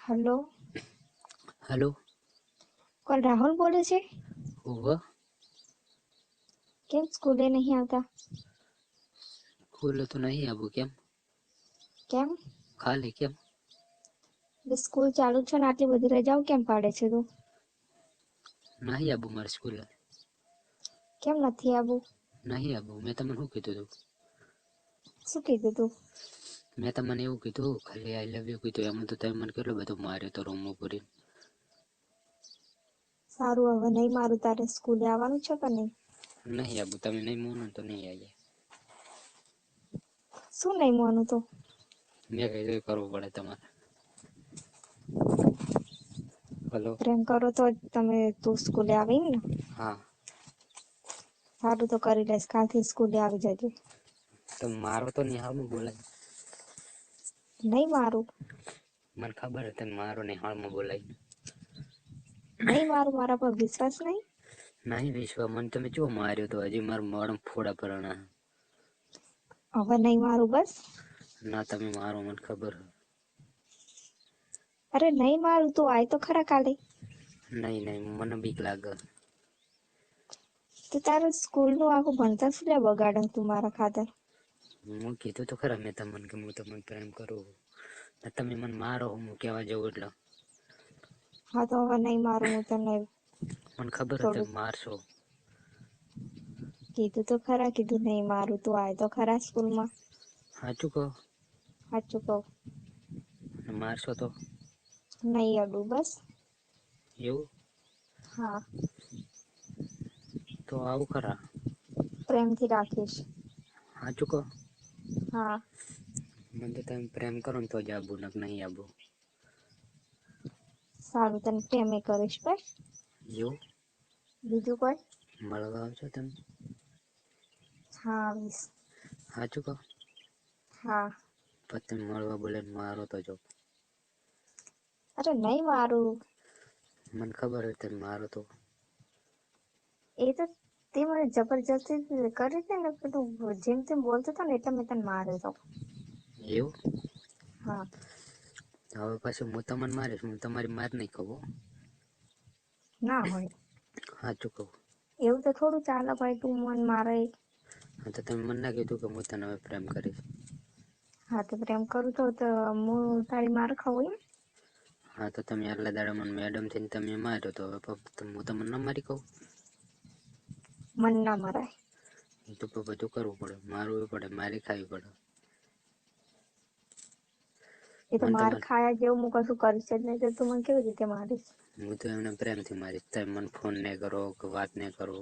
Hello, hello. કોણ રાહુલ બોલે છે? हुआ કેમ સ્કૂલે નહીં આવતા? बोले तो नहीं अब केम કેમ? खाली केम સ્કૂલ ચાલુ છે ને આટલી બધી રજાઓ કેમ પાડે છે તું? नहीं अब मारे स्कूल કેમ નથી આવવું? नहीं अब मैं तमने શું કીધું તું? શું કીધું તું? મેં તમને એવું કીધું ખાલી આઈ લવ યુ કીધું એમાં તો તમે મને કેટલો બધો માર્યો તો રૂમ ઉપર સારું, હવે નહીં મારું. તારે સ્કૂલે આવવાનું છે કે નહીં? નહીં આબુ તમે નહીં માનો તો નહીં આવીએ. શું નહીં માનું તો? મેં કીધું કરવું પડે તમારે. હલો. પ્રેમ કરો તો જ તું સ્કૂલે આવી ને? હા સારું તો કરી લઈશ, કાલથી સ્કૂલે આવી જજે. તમે મારો તો નહીં હાલમાં બોલાય. નહીં મારું. મને ખબર હતી તમે મારો નહીં હાલમાં બોલાય. નહીં મારું, મારા પર વિશ્વાસ નહીં? નહીં વિશ્વા મને તમે જો માર્યો તો હજી મારા મોડમ ફોડા પરણા. હવે નહીં મારું બસ. ના તમે મારો મને ખબર. અરે નહીં મારું, તું આય તો ખરા કાલે. નહીં નહીં મને બીક લાગે. તો તારું સ્કૂલનું આખું ભણતર શું લે બગાડે તું મારા ખાતર? હું કીધું તો ખરા મેં તમને કે હું તમને પ્રેમ કરું. તમે મને મારો હું કહેવા જવું એટલે હા તો હવે નહીં મારું, હું તને મને ખબર હતી થોડું મારશો. કીધું તો ખરા, કીધું નહીં મારું. તું આય તો ખરા સ્કૂલમાં. સાચું કહો સાચું કહું. મારશો તો નહીં અડું બસ. એવું હા, તો આવું ખરા. પ્રેમથી રાખીશ. સાચું કહો. હા, મને તો તમે પ્રેમ કરો ને તો જ આવું નક નહીં આવું. સારું, તને પ્રેમે કરીશ બસ. એવું બીજું કોઈ? મળવા આવશો તમે? હા આવીશ. સાચું કહો. હા. પછી તમે મળવા બોલે મારો તો જો. અરે નહીં મારું. મને ખબર હોય તમે મારો તો. એ તો તે મને જબરજસ્તી કરી હતી ને કે તું જેમ તેમ બોલતો હતો ને એટલે મેં તને માર્યો હતો. એવું હા. હવે પાછું હું તમને મારીશ, હું તમારી માર નહીં કહું. ના હોય સાચું કહું. એવું તો થોડું ચાલે ભાઈ, તું મન મારે. હા તો તમે મને ના કીધું કે હું તને હવે પ્રેમ કરીશ. હા તો પ્રેમ કરું તો હું તારી માર ખાવું એમ? હા તો તમે આટલા દાડા મને મેડમ થઈને તમે માર્યો તો હવે હું તમને ના મારી કહું. મન ના મરાય. એ તો બધું કરવું પડે, મારવું પડે, મારી ખાવી પડે. એ તો મને માર તમારે ખાયા જેવું હું કશું કરીશ જ નહીં, તો તું મને કેવી રીતે મારીશ? હું તો એમને પ્રેમથી મારીશ. તમે મને ફોન નહીં કરો કે વાત નહીં કરો.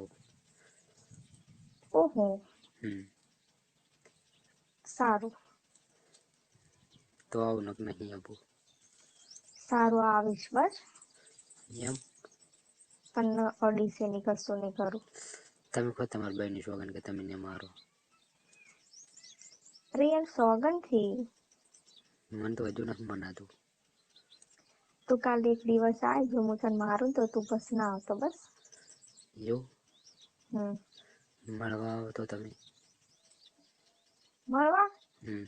ઓહો. સારું. તો આવું નક નહીં આપું. સારું આવીશ બસ. એમ પણ અડીસે ની કશું નહીં કરું. તમે કહો તમારા બહેનની સોગન કે તમે ને મારો. અરે યાર સોગન થી. મને તો હજુ નથી મનાતું. તું કાલે એક દિવસ આય, જો હું તને મારું તો તું બસ ના આવતો બસ. એવું હમ. મળવા આવો તો તમે. મળવા? હમ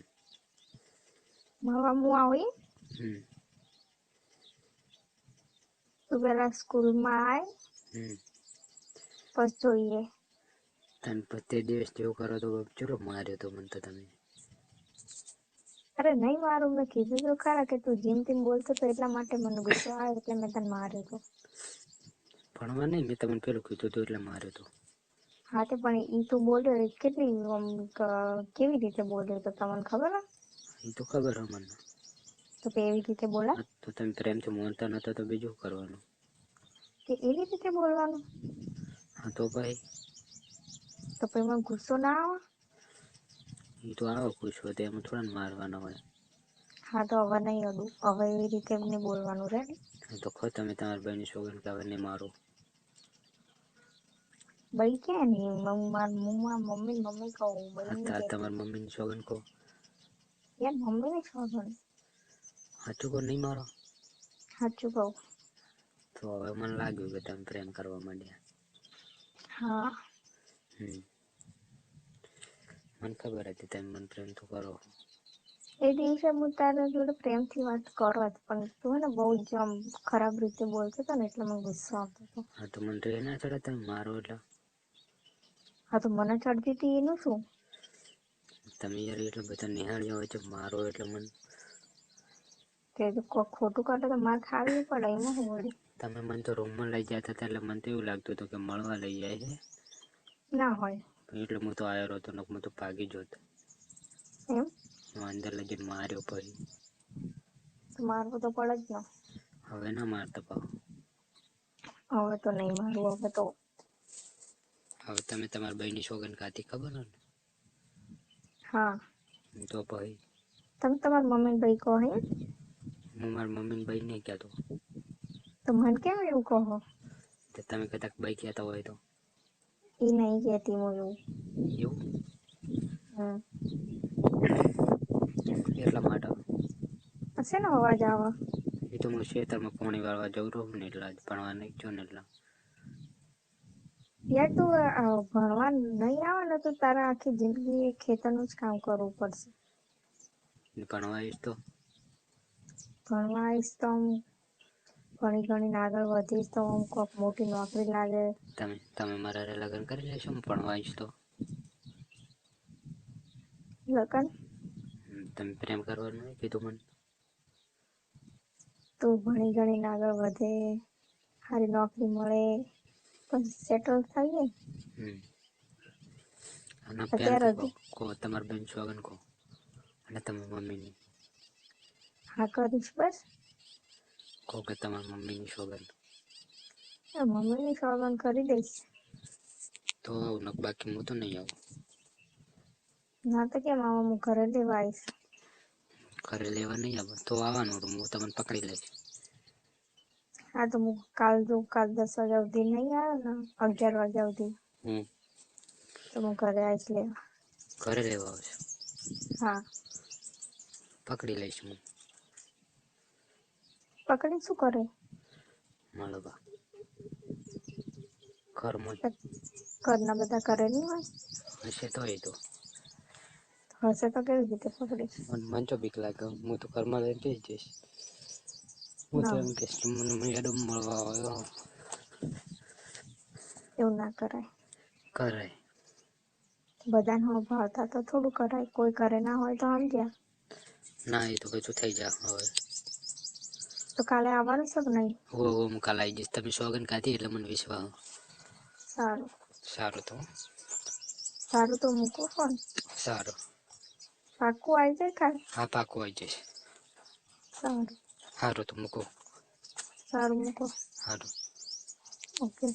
મળવા હું આવું એમ? હમ તું પેલા સ્કૂલમાં આય હમ પછી જોઈએ. તને પ્રત્યે દિવસ જેવું કરો તો ચલો માર્યો તો મને તો તમે. અરે નહીં મારું, મેં કીધું તો ખરા કે તું જેમ તેમ બોલતો તો એટલા માટે મને ગુસ્સો આવ્યો એટલે મેં તને માર્યો હતો. ભણવા નહીં, મેં તમને પેલું કીધું હતું એટલે માર્યો તો. હા તે પણ ઈ તું બોલ્યો કેટલી કેવી રીતે બોલ્યો તો તમને ખબર હે? એ તો ખબર હે મને. તો કેવી રીતે બોલા? તો તમે પ્રેમથી માનતા નતા તો બીજું કરવાનું. કે એવી રીતે બોલવાનું? હા તો ભાઈ તો પછી મને ગુસ્સો ના આવે? એ તો આવો ખુશ હોય તો એમાં થોડા મારવાના હોય. હા તો હવે નહીં અડું, હવે એવી રીતે એમને બોલવાનું રે. તો ખો તમે તમારા બહેનની સોગન કે હવે નહીં મારો. ભાઈ ક્યાં નહીં, મમ્મી કહું ભાઈ નહીં અત્યારે કહેતી. તમારા મમ્મીની સોગન કહો. યાર મમ્મી ને છોડવાનું. સાચું કહો નહીં મારો. સાચું કહું. તો હવે મને લાગ્યું કે તમે પ્રેમ કરવા માંડ્યા. હા. મને ખબર હતી તમે મને પ્રેમ તો કરો. એ દિવસે હું તારા જોડે પ્રેમથી વાત કરત, પણ તું હે ને બહુ જ આમ ખરાબ રીતે બોલતો હતો ને એટલે મને ગુસ્સો આવતો હતો. હા તો મને રે ના ચડે તમે મારો એટલે હા તો મને ચડતી હતી એનું શું? તમે યાર એટલે બધા નિહાળ્યા હોય છે મારો એટલે મને તે ખોટું કરતો તો માર ખાવી પડે એમાં હું વળી. તમે મને તો રૂમમાં લઈ જતા હતા એટલે મને તો એવું લાગતું હતું કે મળવા લઈ જાય છે. ના હોય એટલે હું તો આવ્યો હતો ને હું તો ભાગી જોત. એમ અંદર લગીને માર્યો પછી. તો મારવું તો પડે જ ને. હવે ના મારતા પાવ. હવે તો નહીં મારું હવે તો. હવે તમે તમારા ભાઈની સોગંદ ખાધી ખબર ને? હા તો પછી તમે તમારા મમ્મી ભાઈ કહો હે? હું મારા મમ્મીને ભાઈ નહીં કહેતો. તો મને કેમ એવું કહો? તો તમે કદાચ ભાઈ કહેતા હોય તો એ નહીં કહેતી હું એવું. એવું હમ એટલા માટે હશે ને અવાજ આવે. એ તો હું ખેતરમાં પાણી વાળવા જઉં રહું ને એટલે ભણવા નહીં જો ને એટલે. યાર તું ભણવા નહીં આવે ને તો તારા આખી જિંદગી ખેતરનું જ કામ કરવું પડશે. ભણવા આવીશ તો ભણવા આવીશ તો આમ ભણી ગણીને આગળ વધીશ તો આમ કોઈક મોટી નોકરી લાગે. તમે મારા હારે લગ્ન કરી લેશો હું ભણવા આવીશ તો? લગન તમે પ્રેમ કરવાનું નહીં કીધું મને. તું ભણી ગણીને આગળ વધે, સારી નોકરી મળે, પછી સેટલ થઈએ. અને અત્યારે પહેલથી હજી કહો તમારા બેન સોગન કહો અને તમે મમ્મીની હા કરીશ બસ. કહો કે તમારા મમ્મીની સોગન. મમ્મીની સોગન કરી દઈશ. તો આવું ને બાકી હું તો નહીં આવું. ના તો કેમ આવો, હું ઘરે લેવા આવીશ. ઘરે લેવા નહીં આવે તો આવવાનું હું તમને પકડી લઈશ. હા તો હું કાલ 10 વાગ્યા સુધી નહીં આવે ને 11 વાગ્યા સુધી તો હું ઘરે આવીશ લેવા. ઘરે લેવા આવશે? હા પકડી લઈશ હું. પકડી શું કરે? મળવા ઘરમાં ઘરના બધા ઘરે નહીં હોય? હશે તો એ તો હશે તો કેવી રીતે પકડીશ? મને તો બીક લાગે હું તો ઘરમાં રહીને બેસી જઈશ. હું તો ના એમ કહીશ કે મને મેડમ મળવા આવ્યો. એવું ના કરાય. કરાય. બધાને ભાવતા તો થોડું કરાય, કોઈ કરે ના હોય તો સમજ્યા. ના એ તો બધું થઈ જાય હવે. તો કાલે આવવાનું છે કે નહીં? હું કાલે આવી જઈશ. તમે સોગન ખાધી એટલે મને વિશ્વાસ. સારું સારું તો સારું તો મૂકો ફોન. સારું પાક્કું આવી જાય કાલ? હા પાકું આવી જઈશ. સારું સારું તો મૂકો. સારું મૂકો. સારું. ઓકે.